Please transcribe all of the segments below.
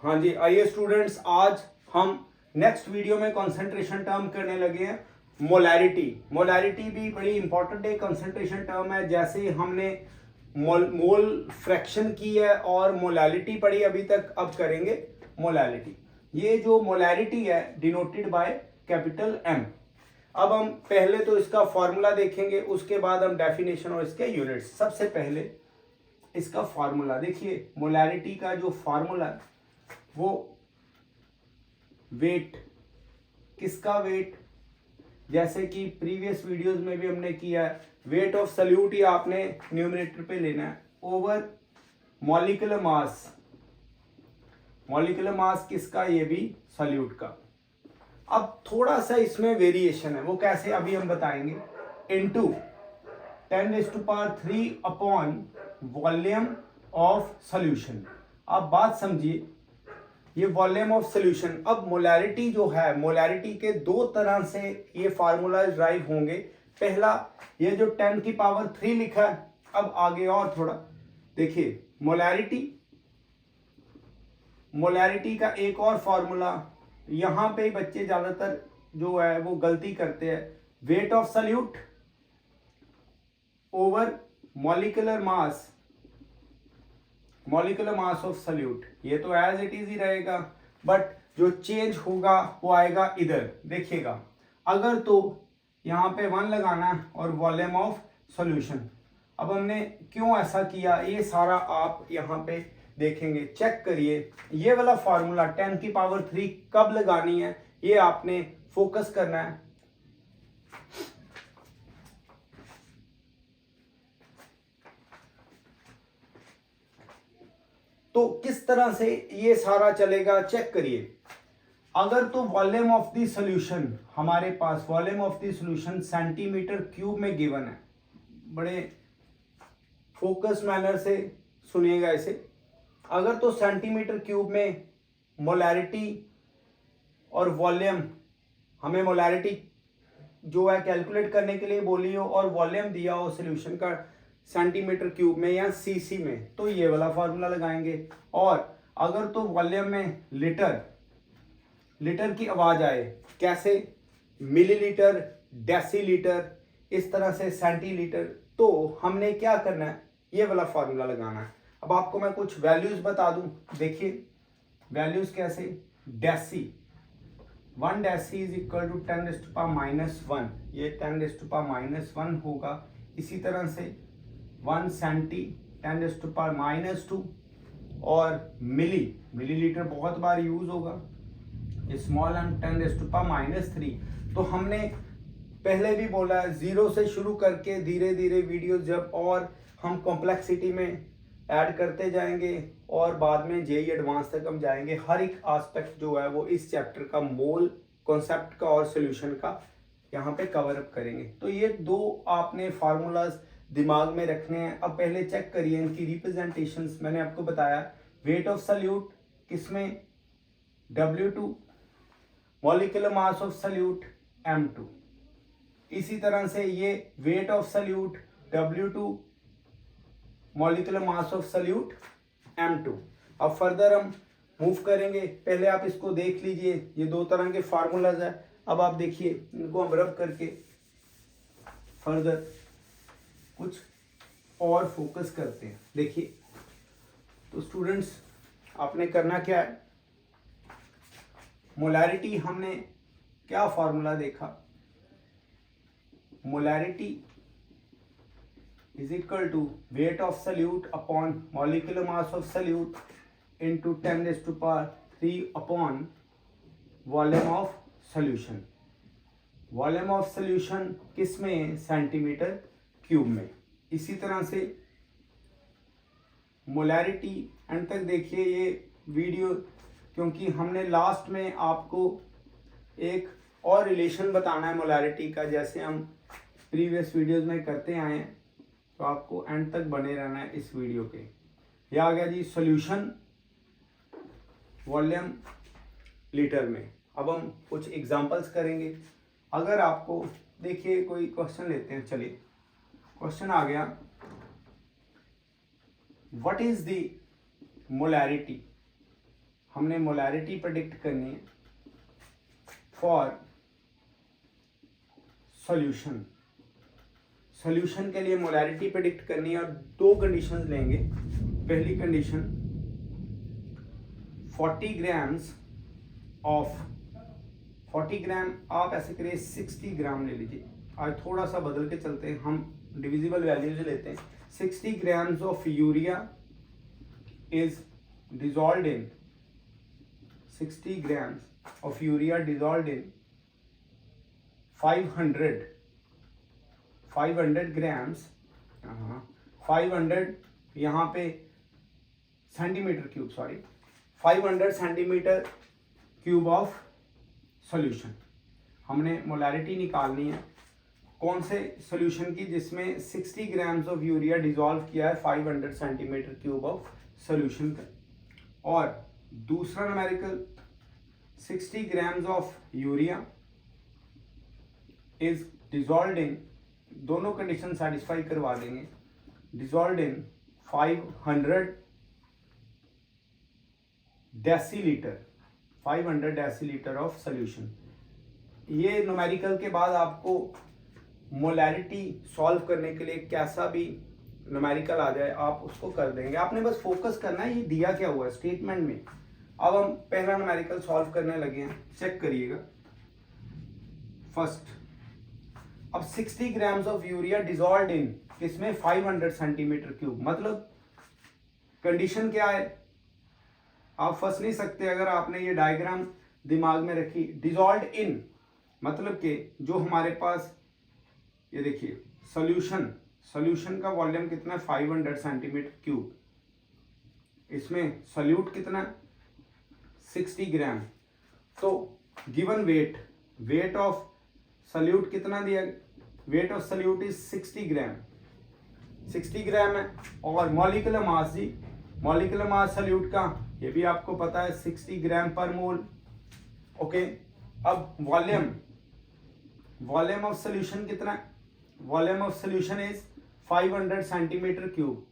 हाँ जी, आइए स्टूडेंट्स, आज हम नेक्स्ट वीडियो में कंसंट्रेशन टर्म करने लगे हैं। मोलैरिटी मोलैरिटी भी बड़ी इंपॉर्टेंट एक कंसंट्रेशन टर्म है। जैसे हमने मोल फ्रैक्शन की है और मोलैलिटी पढ़ी अभी तक, अब करेंगे मोलैलिटी। ये जो मोलैरिटी है डिनोटेड बाय कैपिटल एम। अब हम पहले तो इसका फॉर्मूला देखेंगे, उसके बाद हम डेफिनेशन और इसके यूनिट्स। सबसे पहले इसका फॉर्मूला देखिए। मोलैरिटी का जो फॉर्मूला है वो वेट, किसका वेट, जैसे कि प्रीवियस वीडियोस में भी हमने किया है, वेट ऑफ सल्यूट ही आपने न्यूमरेटर पे लेना है over molecular mass. Molecular mass किसका, ये भी सल्यूट का। अब थोड़ा सा इसमें वेरिएशन है, वो कैसे अभी हम बताएंगे। Into 10⁻³ upon volume of solution. आप बात समझिए, ये वॉल्यूम ऑफ सॉल्यूशन। अब मोलैरिटी जो है, मोलैरिटी के दो तरह से ये फार्मूला ड्राइव होंगे। पहला, ये जो 10⁻³ लिखा है, अब आगे और थोड़ा देखिए। मोलैरिटी का एक और फॉर्मूला, यहां पे बच्चे ज्यादातर जो है वो गलती करते हैं। Wait of solute over molecular mass, molecular mass of solute. ये तो एज इट इज ही रहेगा, बट जो चेंज होगा वो आएगा इधर। देखिएगा, अगर तो यहाँ पे 1 लगाना है और वॉल्यूम ऑफ सॉल्यूशन। अब हमने क्यों ऐसा किया, ये सारा आप यहाँ पे देखेंगे। चेक करिए, ये वाला फॉर्मूला 10⁻³ कब लगानी है, ये आपने फोकस करना है। तो किस तरह से ये सारा चलेगा, चेक करिए। अगर तो वॉल्यूम ऑफ द सॉल्यूशन, हमारे पास volume of the solution cm³ में गिवन है। बड़े फोकस मैनर से सुनिएगा इसे। अगर तो cm³ में मोलैरिटी और वॉल्यूम, हमें मोलैरिटी जो है कैलकुलेट करने के लिए बोली हो और वॉल्यूम दिया हो सॉल्यूशन का cm³ में या cc में, तो ये वाला फॉर्मूला लगाएंगे। और अगर तो वॉल्यूम में लीटर की आवाज आए, कैसे, मिलीलीटर, डेसीलीटर, इस तरह से सेंटीलीटर, तो हमने क्या करना है, ये वाला फॉर्मूला लगाना है। अब आपको मैं कुछ वैल्यूज बता दूं, देखिए वैल्यूज कैसे। Deci, 1 deci is equal to 10⁻⁻1, ये 10⁻⁻1 होगा। इसी तरह से 1 सेंटी 10⁻⁻2, और मिलीलीटर बहुत बार यूज होगा, स्मॉल एम 10⁻⁻3। तो हमने पहले भी बोला है, 0 से शुरू करके धीरे धीरे वीडियो जब और हम कॉम्प्लेक्सिटी में ऐड करते जाएंगे और बाद में जेई एडवांस तक हम जाएंगे, हर एक एस्पेक्ट जो है वो इस चैप्टर का, मोल कॉन्सेप्ट का और सॉल्यूशन का यहाँ पे कवर अप करेंगे। तो ये दो आपने फार्मूलाज दिमाग में रखने हैं। अब पहले चेक करिए इनकी रिप्रेजेंटेशंस। मैंने आपको बताया वेट ऑफ सॉल्यूट किसमें, W2, molecular mass of solute M2। इसी तरह से ये wait of solute W2, molecular mass of solute M2। अब फर्दर हम मूव करेंगे। पहले आप इसको देख लीजिए, ये दो तरह के फार्मूलाज है। अब आप देखिए, इनको हम रब करके फर्दर कुछ और फोकस करते हैं। देखिए, तो स्टूडेंट्स आपने करना क्या है, मोलैरिटी हमने क्या फॉर्मूला देखा, molarity is equal to weight of solute upon molecular mass of solute into 10⁻³ upon volume of solution. Volume of solution किस में, cm³ में। इसी तरह से मोलैरिटी एंड तक देखिए ये वीडियो, क्योंकि हमने लास्ट में आपको एक और रिलेशन बताना है मोलैरिटी का, जैसे हम प्रीवियस वीडियोस में करते आए हैं। तो आपको एंड तक बने रहना है इस वीडियो के। ये आ गया जी सॉल्यूशन वॉल्यूम लीटर में। अब हम कुछ एग्जांपल्स करेंगे। अगर आपको देखिए, कोई क्वेश्चन लेते हैं, चलिए क्वेश्चन आ गया, व्हाट इज द मोलैरिटी हमने मोलैरिटी प्रेडिक्ट करनी है फॉर सॉल्यूशन। सॉल्यूशन के लिए मोलैरिटी प्रेडिक्ट करनी है और दो कंडीशंस लेंगे। पहली कंडीशन 40 ग्राम्स ऑफ 40 ग्राम, आप ऐसे करिए 60 ग्राम ले लीजिए। आज थोड़ा सा बदल के चलते हैं, हम डिविजिबल वैल्यूज लेते हैं। 60 grams of urea is dissolved in 60 grams of urea dissolved in 500 grams 500 यहाँ पे centimetre cube, sorry 500 centimetre cube of solution. हमने मोलैरिटी निकालनी है कौन से सॉल्यूशन की, जिसमें 60 ग्राम्स ऑफ यूरिया डिसॉल्व किया है 500 सेंटीमीटर क्यूब ऑफ सॉल्यूशन का। और दूसरा numerical 60 grams of urea is dissolved इन, दोनों कंडीशन सेटिस्फाई करवा देंगे, dissolved in 500 decilitre 500 decilitre of solution. ये न्यूमेरिकल के बाद आपको मोलैरिटी सॉल्व करने के लिए कैसा भी न्यूमेरिकल आ जाए आप उसको कर देंगे। आपने बस फोकस करना है ये दिया क्या हुआ है स्टेटमेंट में। अब हम पहला न्यूमेरिकल सॉल्व करने लगे हैं, चेक करिएगा। फर्स्ट, अब 60 ग्राम्स ऑफ यूरिया डिसॉल्व्ड इन किसमें 500 सेंटीमीटर क्यूब, मतलब कंडीशन क्या है आप फंस नहीं सकते अगर आपने ये डायग्राम दिमाग में रखी। डिसॉल्व्ड इन मतलब कि जो हमारे पास ये देखिए सॉल्यूशन का वॉल्यूम कितना है 500 सेंटीमीटर क्यूब, इसमें सॉल्यूट कितना 60 ग्राम। तो गिवन वेट ऑफ सॉल्यूट कितना दिया, वेट ऑफ सॉल्यूट इज 60 ग्राम है। और मॉलिक्यूलर मास जी, मॉलिक्यूलर मास सॉल्यूट का ये भी आपको पता है 60 ग्राम पर मोल। ओके, अब वॉल्यूम ऑफ सॉल्यूशन कितना है, volume of solution is 500 centimetre cube.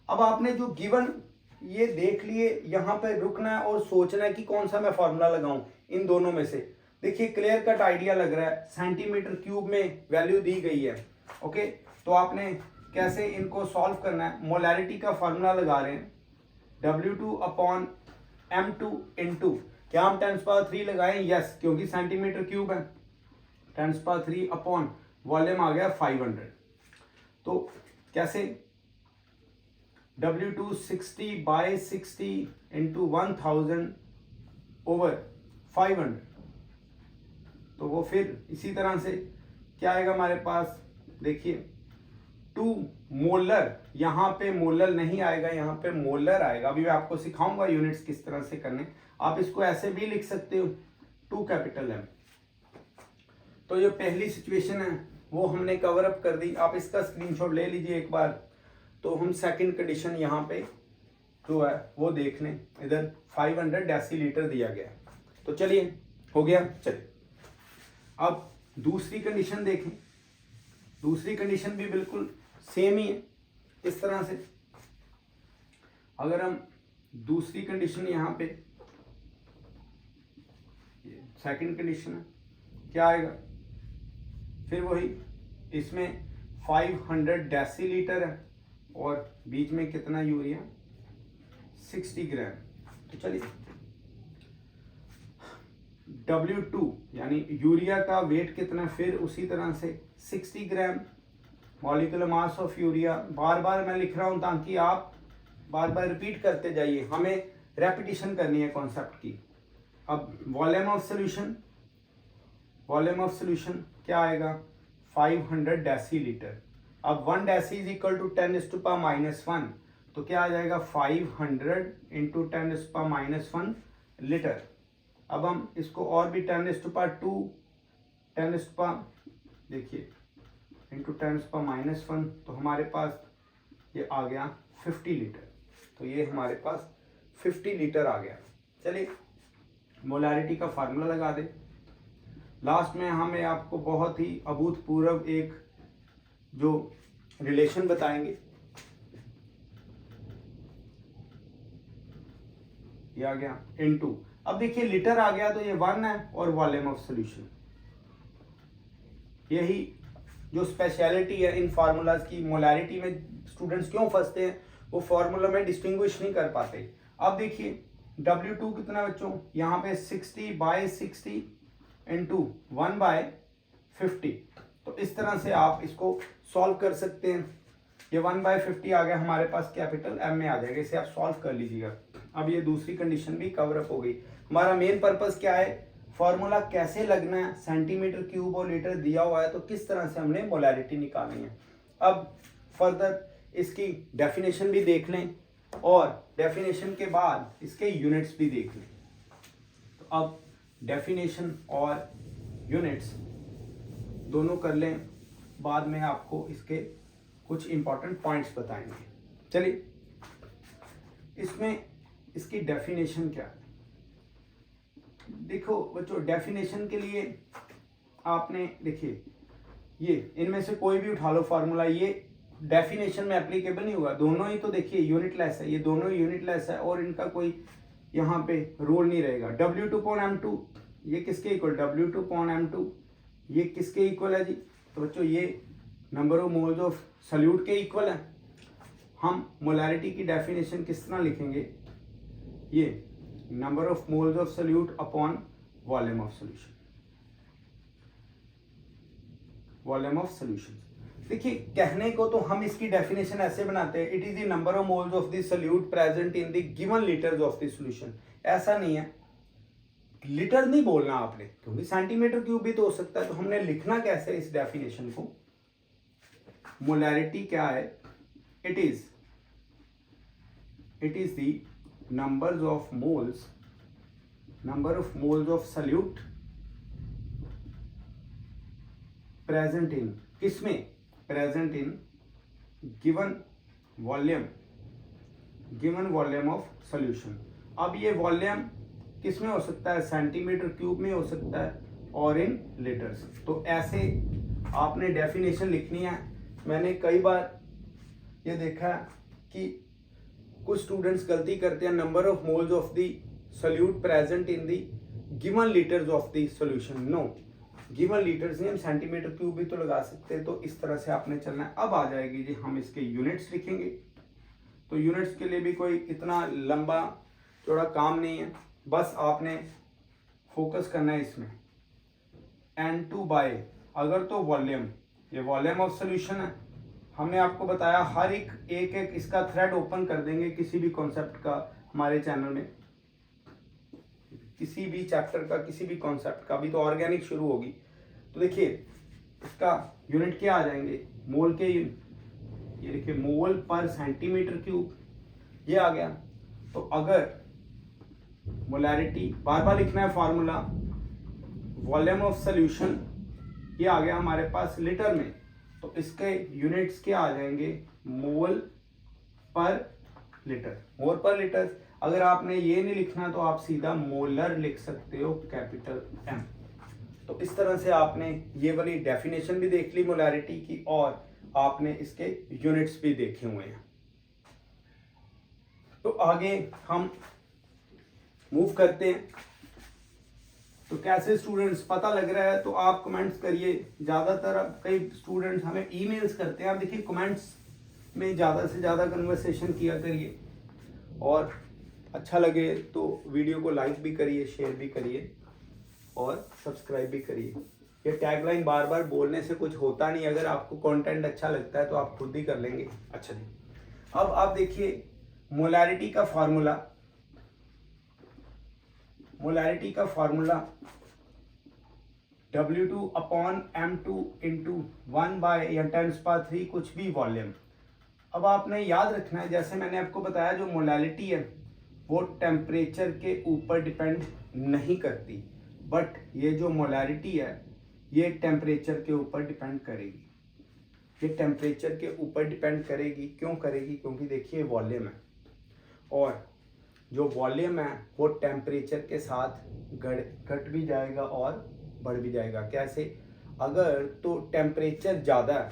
अब आपने जो गिवन ये देख लिए, यहाँ पे रुकना है और सोचना है कि कौन सा मैं फॉर्मूला लगाऊं इन दोनों में से। देखिए क्लियर कट आइडिया लग रहा है, सेंटीमीटर क्यूब में वैल्यू दी गई है। ओके, तो आपने कैसे इनको सॉल्व करना है, मोलैरिटी का फॉर्मूला लगा रहे हैं W2/m2 इंटू, क्या हम 10⁻³ लगाएं, यस, क्योंकि सेंटीमीटर क्यूब है, 10⁻³ अपॉन वॉल्यूम आ गया 500। तो कैसे, W2 60/60 इंटू 1000 ओवर 500। तो वो फिर इसी तरह से क्या आएगा हमारे पास, देखिए 2 मोलर, यहाँ पे मोलर नहीं आएगा, यहाँ पे मोलर आएगा। अभी मैं आपको सिखाऊंगा यूनिट्स किस तरह से करने। आप इसको ऐसे भी लिख सकते हो 2M। तो ये पहली सिचुएशन है वो हमने कवर अप कर दी, आप इसका स्क्रीनशॉट ले लीजिए एक बार। तो हम सेकंड कंडीशन यहाँ पे जो है वो देख लें, इधर 500 डेसीलीटर दिया गया। तो चलिए हो गया, चलिए अब दूसरी कंडीशन देखें। दूसरी कंडीशन भी बिल्कुल सेम ही है। इस तरह से अगर हम दूसरी कंडीशन यहाँ पे, सेकंड कंडीशन है, क्या आएगा, फिर वही, इसमें 500 डेसीलीटर है और बीच में कितना यूरिया 60 ग्राम। तो चलिए W2 यानी यूरिया का वेट कितना, फिर उसी तरह से 60 gram molecular mass of urea. बार बार मैं लिख रहा हूं ताकि आप बार बार रिपीट करते जाइए, हमें रेपिटेशन करनी है कॉन्सेप्ट की। अब वॉल्यूम ऑफ सॉल्यूशन क्या आएगा 500 डेसीलीटर। अब 1 डेसी इज इक्वल टू 10⁻⁻1, तो क्या आ जाएगा 500 इंटू 10⁻⁻1 लीटर। अब हम इसको और भी 10⁻², देखिए इंटू 10⁻⁻1, तो हमारे पास ये आ गया 50 लीटर। तो ये हमारे पास 50 लीटर आ गया। चलिए मोलैरिटी का फार्मूला लगा दे। लास्ट में हमें आपको बहुत ही अभूतपूर्व एक जो रिलेशन बताएंगे। ये आ गया इनटू, अब देखिए लीटर आ गया तो ये 1 है और वॉल्यूम ऑफ सॉल्यूशन। यही जो स्पेशलिटी है इन फार्मूलाज की। मोलैरिटी में स्टूडेंट्स क्यों फंसते हैं, वो फार्मूला में डिस्टिंग्विश नहीं कर पाते। अब देखिए W2 कितना बच्चों, यहाँ पे 60/60 इंटू 1/50। तो इस तरह से आप इसको सॉल्व कर सकते हैं। ये 1/50 आ गया हमारे पास, कैपिटल M में आ जाएगा, इसे आप सॉल्व कर लीजिएगा। अब ये दूसरी कंडीशन भी कवर अप हो गई। हमारा मेन पर्पस क्या है, फॉर्मूला कैसे लगना है, सेंटीमीटर क्यूब और लीटर दिया हुआ है तो किस तरह से हमने मोलैरिटी निकालनी है। अब फर्दर इसकी डेफिनेशन भी देख लें और डेफिनेशन के बाद इसके यूनिट्स भी देख लें। तो अब डेफिनेशन और यूनिट्स दोनों कर लें, बाद में आपको इसके कुछ इंपॉर्टेंट पॉइंट्स बताएंगे। चलिए इसमें इसकी डेफिनेशन क्या है, देखो बच्चों डेफिनेशन के लिए आपने देखिए ये इनमें से कोई भी उठा लो फार्मूला, ये डेफिनेशन में एप्लीकेबल नहीं होगा। दोनों ही तो देखिए यूनिट लेस है, ये दोनों ही यूनिट लेस है और इनका कोई यहाँ पे रोल नहीं रहेगा। W2/M2 ये किसके इक्वल, W2/M2 ये किसके इक्वल है जी, तो बच्चों ये number of moles of solute के इक्वल है। हम मोलैरिटी की डेफिनेशन किस तरह लिखेंगे, ये number of moles of solute upon volume of solution, volume of solution. देखिए कहने को तो हम इसकी डेफिनेशन ऐसे बनाते हैं, it is the number of moles of the solute present in the given litres of the solution. ऐसा नहीं है, लीटर नहीं बोलना आपने, क्योंकि सेंटीमीटर क्यूब भी तो हो सकता है। तो हमने लिखना कैसे इस डेफिनेशन को, मोलैरिटी क्या है, it is the number of moles of solute present in, किसमें, present in given volume of solution. अब ये वॉल्यूम किसमें हो सकता है, सेंटीमीटर क्यूब में हो सकता है और इन लीटर्स। तो ऐसे आपने डेफिनेशन लिखनी है। मैंने कई बार ये देखा कि कुछ स्टूडेंट्स गलती करते हैं, number of moles of the solute present in the given litres of the solution. No, given litres नहीं, हम सेंटीमीटर क्यूब भी तो लगा सकते हैं। तो इस तरह से आपने चलना है। अब आ जाएगी जी हम इसके यूनिट्स लिखेंगे। तो यूनिट्स के लिए भी कोई इतना लंबा चौड़ा काम नहीं है, बस आपने फोकस करना है इसमें। N2 बाय, अगर तो वॉल्यूम, ये वॉल्यूम ऑफ सॉल्यूशन है। हमने आपको बताया हर एक इसका थ्रेड ओपन कर देंगे किसी भी कॉन्सेप्ट का हमारे चैनल में, किसी भी चैप्टर का, किसी भी कॉन्सेप्ट का। भी तो ऑर्गेनिक शुरू होगी। तो देखिए इसका यूनिट क्या आ जाएंगे, मोल के यूनिट, ये देखिए मोल पर सेंटीमीटर क्यूब, ये आ गया। तो अगर मोलैरिटी, बार बार लिखना है फॉर्मूला, वॉल्यूम ऑफ सॉल्यूशन ये आ गया हमारे पास लीटर में, तो इसके यूनिट्स क्या आ जाएंगे, मोल पर लीटर, मोल पर लीटर। अगर आपने ये नहीं लिखना तो आप सीधा मोलर लिख सकते हो, कैपिटल M। तो इस तरह से आपने ये वाली डेफिनेशन भी देख ली मोलैरिटी की और आपने इसके यूनिट्स भी देखे हुए हैं। तो आगे हम मूव करते हैं। तो कैसे स्टूडेंट्स पता लग रहा है, तो आप कमेंट्स करिए। ज़्यादातर अब कई स्टूडेंट्स हमें ईमेल्स करते हैं। आप देखिए कमेंट्स में ज़्यादा से ज़्यादा कन्वर्सेशन किया करिए और अच्छा लगे तो वीडियो को लाइक भी करिए, शेयर भी करिए और सब्सक्राइब भी करिए। ये टैगलाइन बार बार बोलने से कुछ होता नहीं, अगर आपको कंटेंट अच्छा लगता है तो आप खुद ही कर लेंगे। अच्छा जी, अब आप देखिए मोलैरिटी का फार्मूला, W2/M2 इंटू 1/10⁻³ कुछ भी वॉल्यूम। अब आपने याद रखना है, जैसे मैंने आपको बताया जो मोलैरिटी है वो टेम्परेचर के ऊपर डिपेंड नहीं करती, बट ये जो मोलैरिटी है ये टेम्परेचर के ऊपर डिपेंड करेगी। ये टेम्परेचर के ऊपर डिपेंड करेगी। क्यों करेगी, क्योंकि देखिए वॉल्यूम है और जो वॉल्यूम है वो टेम्परेचर के साथ घट भी जाएगा और बढ़ भी जाएगा। कैसे, अगर तो टेम्परेचर ज़्यादा है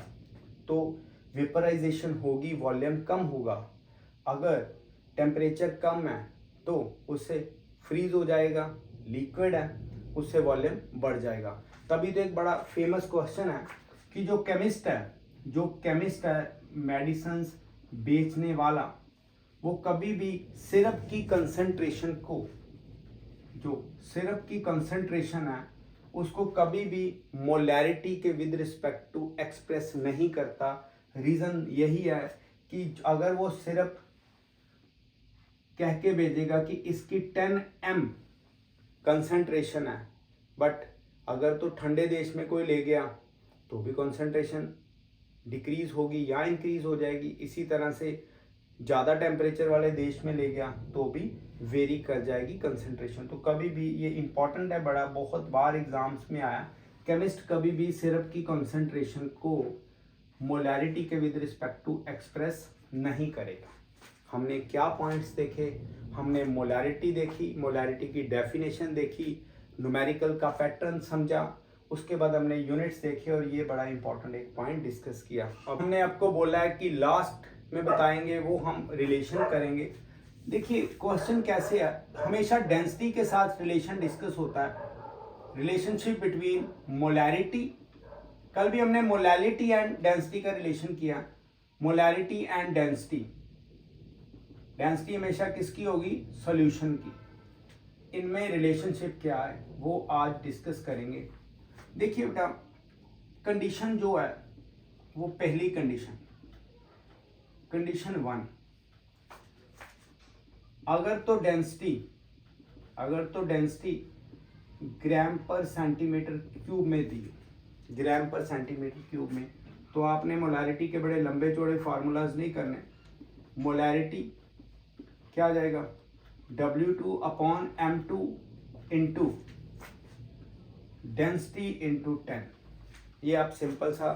तो वेपराइजेशन होगी, वॉल्यूम कम होगा। अगर टेम्परेचर कम है तो उससे फ्रीज हो जाएगा, लिक्विड है, उससे वॉल्यूम बढ़ जाएगा। तभी तो एक बड़ा फेमस क्वेश्चन है कि जो केमिस्ट है मेडिसिन बेचने वाला, वो कभी भी सिरप की कंसंट्रेशन को, जो सिरप की कंसंट्रेशन है उसको कभी भी मोलैरिटी के विद रिस्पेक्ट टू एक्सप्रेस नहीं करता। रीज़न यही है कि अगर वो सिरप कह के भेजेगा कि इसकी 10 m कंसंट्रेशन है, बट अगर तो ठंडे देश में कोई ले गया तो भी कंसंट्रेशन डिक्रीज होगी या इंक्रीज हो जाएगी। इसी तरह से ज़्यादा टेम्परेचर वाले देश में ले गया तो भी वेरी कर जाएगी कंसंट्रेशन। तो कभी भी ये इंपॉर्टेंट है, बड़ा बहुत बार एग्जाम्स में आया, केमिस्ट कभी भी सिरप की कंसंट्रेशन को मोलैरिटी के विद रिस्पेक्ट टू एक्सप्रेस नहीं करेगा। हमने क्या पॉइंट्स देखे, हमने मोलैरिटी देखी, मोलैरिटी की डेफिनेशन देखी, न्यूमेरिकल का पैटर्न समझा, उसके बाद हमने यूनिट्स देखे और ये बड़ा इंपॉर्टेंट एक पॉइंट डिस्कस किया। अब हमने आपको बोला है कि लास्ट में बताएंगे, वो हम रिलेशन करेंगे। देखिए क्वेश्चन कैसे है, हमेशा डेंसिटी के साथ रिलेशन डिस्कस होता है, रिलेशनशिप बिटवीन मोलैरिटी। कल भी हमने मोलैरिटी एंड डेंसिटी का रिलेशन किया, मोलैरिटी एंड डेंसिटी। डेंसिटी हमेशा किसकी होगी? सॉल्यूशन की। इनमें रिलेशनशिप क्या है वो आज डिस्कस करेंगे। देखिए बेटा, कंडीशन जो है वो पहली कंडीशन 1, अगर तो डेंसिटी ग्राम पर सेंटीमीटर क्यूब में दी, ग्राम पर सेंटीमीटर क्यूब में, तो आपने मोलैरिटी के बड़े लंबे चौड़े फार्मूलाज नहीं करने। मोलैरिटी क्या आ जाएगा? W2 upon M2 into density into 10। ये आप सिंपल सा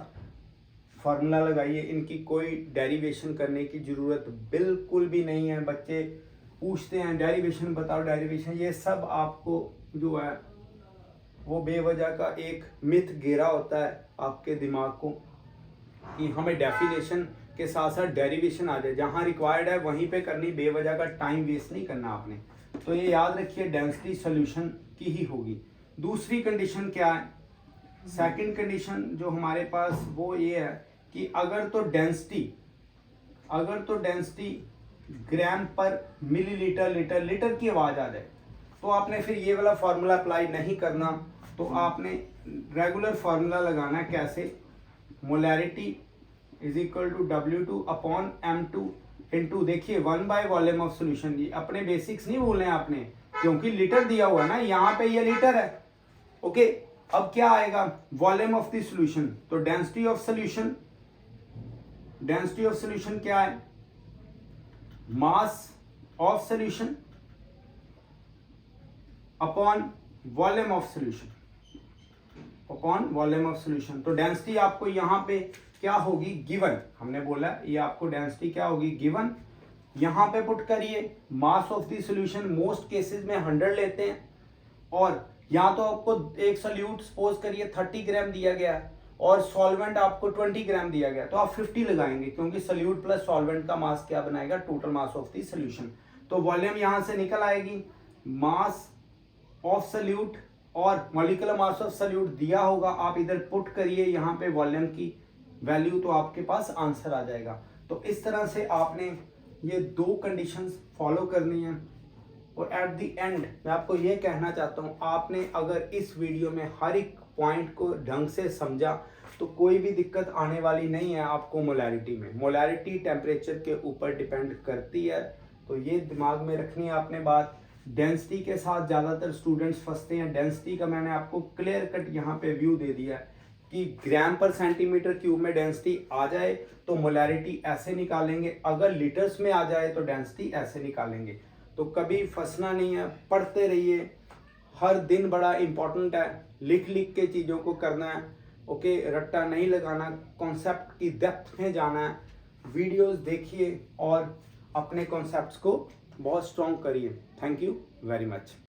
फार्मूला लगाइए, इनकी कोई डेरिवेशन करने की ज़रूरत बिल्कुल भी नहीं है। बच्चे पूछते हैं डेरिवेशन बताओ, डेरिवेशन, ये सब आपको जो है वो बेवजह का एक मिथ घेरा होता है आपके दिमाग को कि हमें डेफिनेशन के साथ साथ डेरिवेशन आ जाए। जहाँ रिक्वायर्ड है वहीं पे करनी, बेवजह का टाइम वेस्ट नहीं करना आपने। तो ये याद रखिए, डेंसिटी सॉल्यूशन की ही होगी। दूसरी कंडीशन क्या है? सेकंड कंडीशन जो हमारे पास वो ये है कि अगर तो डेंसिटी ग्राम पर मिलीलीटर, लीटर की आवाज़ आ जाए, तो आपने फिर ये वाला फार्मूला अप्लाई नहीं करना। तो आपने रेगुलर फार्मूला लगाना है। कैसे? Molarity is equal to W2 upon M2 into, देखिए 1 बाय वॉल्यूम ऑफ सोल्यूशन। ये अपने बेसिक्स नहीं भूलने आपने, क्योंकि लीटर दिया हुआ है ना, यहाँ पे ये लीटर है। ओके, अब क्या आएगा? Volume of the solution. तो डेंसिटी ऑफ सोल्यूशन क्या है? Mass of solution upon volume of solution, तो डेंसिटी आपको यहाँ पे क्या होगी? गिवन। हमने बोला ये आपको डेंसिटी क्या होगी? गिवन। यहाँ पे पुट करिए mass of the solution, most cases में 100 लेते हैं, और यहाँ तो आपको एक सोल्यूट सपोज करिए 30 ग्राम दिया गया और सॉल्वेंट आपको 20 ग्राम दिया गया, तो आप 50 लगाएंगे, क्योंकि सोल्यूट प्लस सॉल्वेंट का मास क्या बनाएगा? Total mass of the solution. तो वॉल्यूम यहाँ से निकल आएगी, मास ऑफ सोल्यूट और मॉलिक्यूलर मास ऑफ सोल्यूट दिया होगा, आप इधर पुट करिए यहाँ पे वॉल्यूम की वैल्यू, तो आपके पास आंसर आ जाएगा। तो इस तरह से आपने ये 2 कंडीशंस फॉलो करनी है। और एट द एंड मैं आपको ये कहना चाहता हूँ, आपने अगर इस वीडियो में हर एक पॉइंट को ढंग से समझा तो कोई भी दिक्कत आने वाली नहीं है आपको मोलैरिटी में। मोलैरिटी टेम्परेचर के ऊपर डिपेंड करती है, तो ये दिमाग में रखनी है आपने बात। डेंसिटी के साथ ज़्यादातर स्टूडेंट्स फंसते हैं। डेंसिटी का मैंने आपको क्लियर कट यहाँ पे व्यू दे दिया है कि ग्राम पर सेंटीमीटर क्यूब में डेंसिटी आ जाए तो मोलैरिटी ऐसे निकालेंगे, अगर लीटर्स में आ जाए तो डेंसिटी ऐसे निकालेंगे। तो कभी फंसना नहीं है, पढ़ते रहिए, हर दिन बड़ा इंपॉर्टेंट है, लिख के चीज़ों को करना है। ओके, रट्टा नहीं लगाना, कॉन्सेप्ट की डेप्थ में जाना है। वीडियोस देखिए और अपने कॉन्सेप्ट्स को बहुत स्ट्रॉन्ग करिए। Thank you very much.